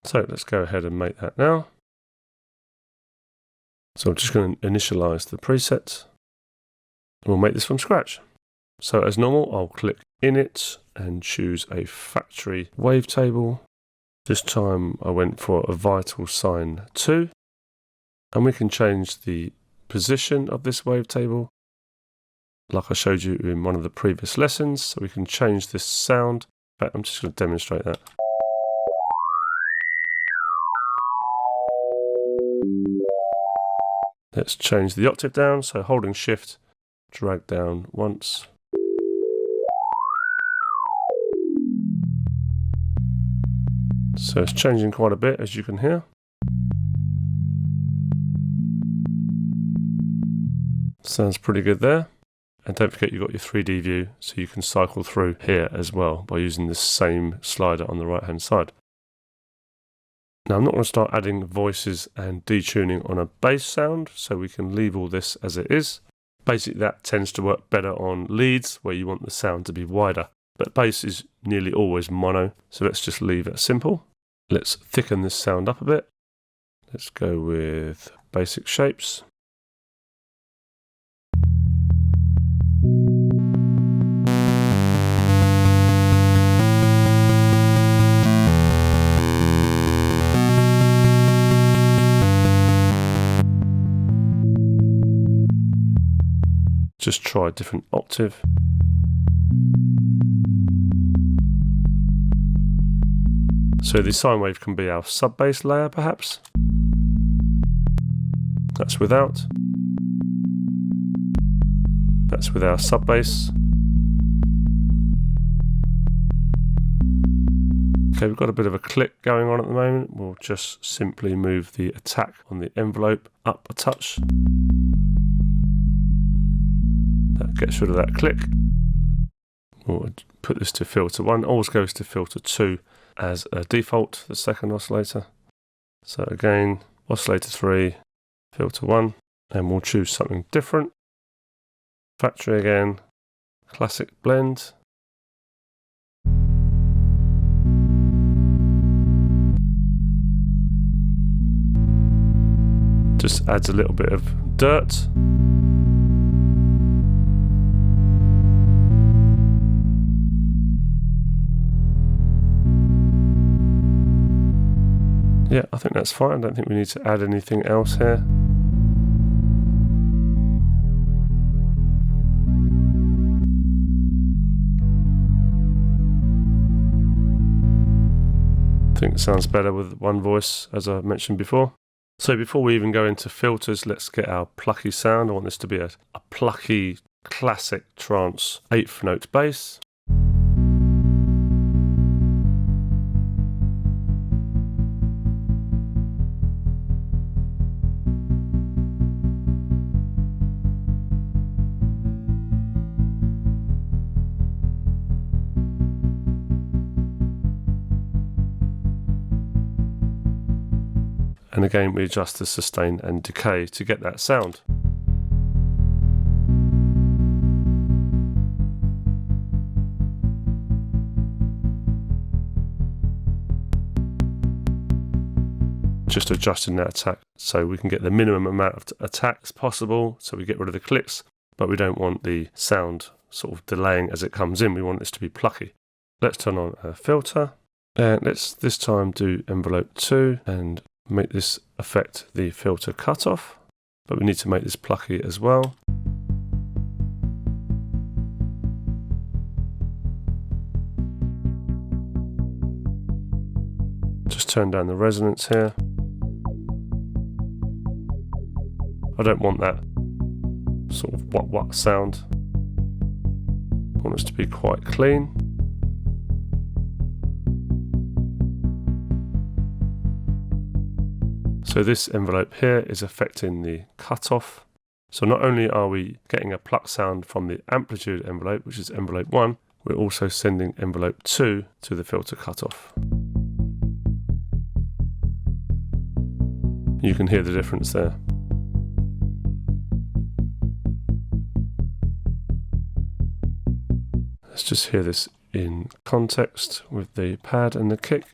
So let's go ahead and make that now. So I'm just going to initialize the preset. We'll make this from scratch. So as normal, I'll click Init and choose a factory wavetable. This time I went for a vital sign 2. And we can change the position of this wavetable, like I showed you in one of the previous lessons. So we can change this sound. In fact, I'm just going to demonstrate that. Let's change the octave down. So holding Shift, drag down once. So it's changing quite a bit, as you can hear. Sounds pretty good there. And don't forget you've got your 3D view, so you can cycle through here as well by using this same slider on the right hand side. Now I'm not going to start adding voices and detuning on a bass sound, so we can leave all this as it is. Basically that tends to work better on leads where you want the sound to be wider, but bass is nearly always mono, so let's just leave it simple. Let's thicken this sound up a bit. Let's go with basic shapes. Just try a different octave. So the sine wave can be our sub-bass layer perhaps. That's without. That's with our sub-bass. Okay, we've got a bit of a click going on at the moment. We'll just simply move the attack on the envelope up a touch. That gets rid of that click. We'll put this to filter 1. Always goes to filter 2 as a default, the second oscillator. So again, oscillator 3, filter 1, and we'll choose something different. Factory again, classic blend. Just adds a little bit of dirt. Yeah, I think that's fine. I don't think we need to add anything else here. I think it sounds better with one voice, as I mentioned before. So before we even go into filters, let's get our plucky sound. I want this to be a plucky, classic trance 8th note bass. And again, we adjust the sustain and decay to get that sound. Just adjusting that attack so we can get the minimum amount of attacks possible, so we get rid of the clicks, but we don't want the sound sort of delaying as it comes in. We want this to be plucky. Let's turn on a filter, and let's this time do envelope 2 and make this affect the filter cutoff, but we need to make this plucky as well. Just turn down the resonance here. I don't want that sort of what sound. I want it to be quite clean. So this envelope here is affecting the cutoff. So not only are we getting a pluck sound from the amplitude envelope, which is envelope 1, we're also sending envelope 2 to the filter cutoff. You can hear the difference there. Let's just hear this in context with the pad and the kick.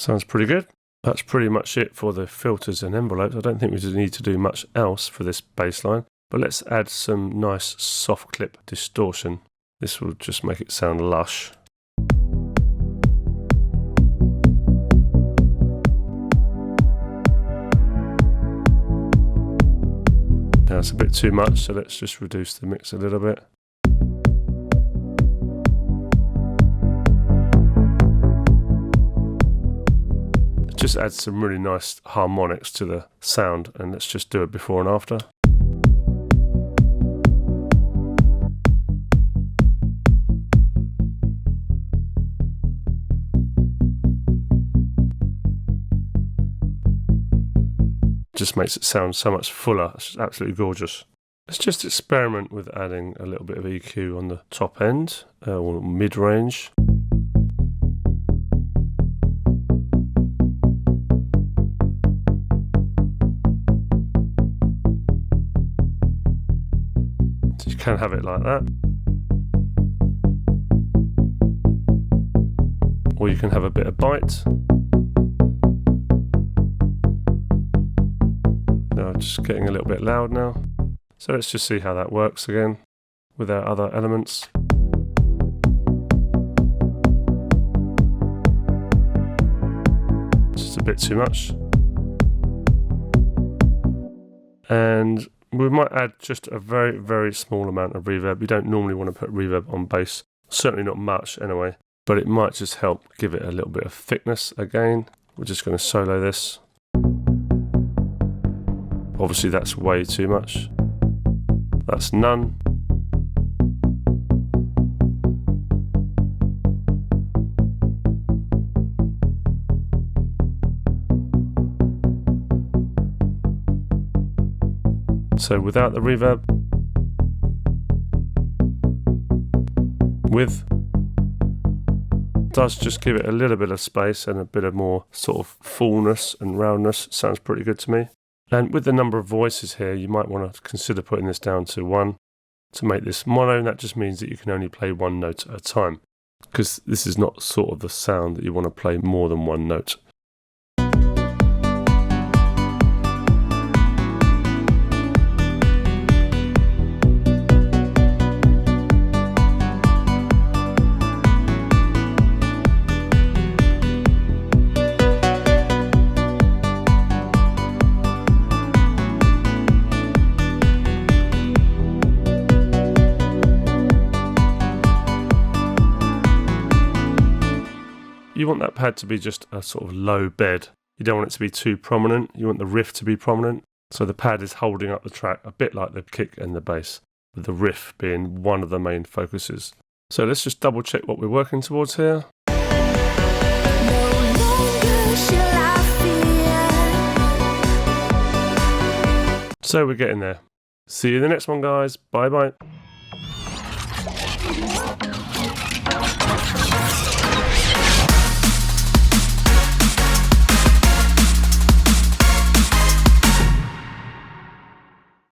Sounds pretty good. That's pretty much it for the filters and envelopes. I don't think we need to do much else for this bass line, but let's add some nice soft clip distortion. This will just make it sound lush. Now it's a bit too much, so let's just reduce the mix a little bit. Just add some really nice harmonics to the sound, and let's just do it before and after. Just makes it sound so much fuller. It's just absolutely gorgeous. Let's just experiment with adding a little bit of EQ on the top end, or mid-range. So you can have it like that. Or you can have a bit of bite. Just getting a little bit loud now. So let's just see how that works again with our other elements. Just a bit too much. And we might add just a very, very small amount of reverb. You don't normally want to put reverb on bass, certainly not much anyway, but it might just help give it a little bit of thickness again. We're just going to solo this. Obviously that's way too much. That's none. So without the reverb. With. Does just give it a little bit of space and a bit of more sort of fullness and roundness. Sounds pretty good to me. And with the number of voices here, you might want to consider putting this down to 1 to make this mono. That just means that you can only play 1 note at a time, because this is not sort of the sound that you want to play more than 1 note. You want that pad to be just a sort of low bed. You don't want it to be too prominent. You want the riff to be prominent. So the pad is holding up the track a bit like the kick and the bass, with the riff being one of the main focuses. So let's just double check what we're working towards here. So we're getting there. See you in the next one, guys. Bye bye.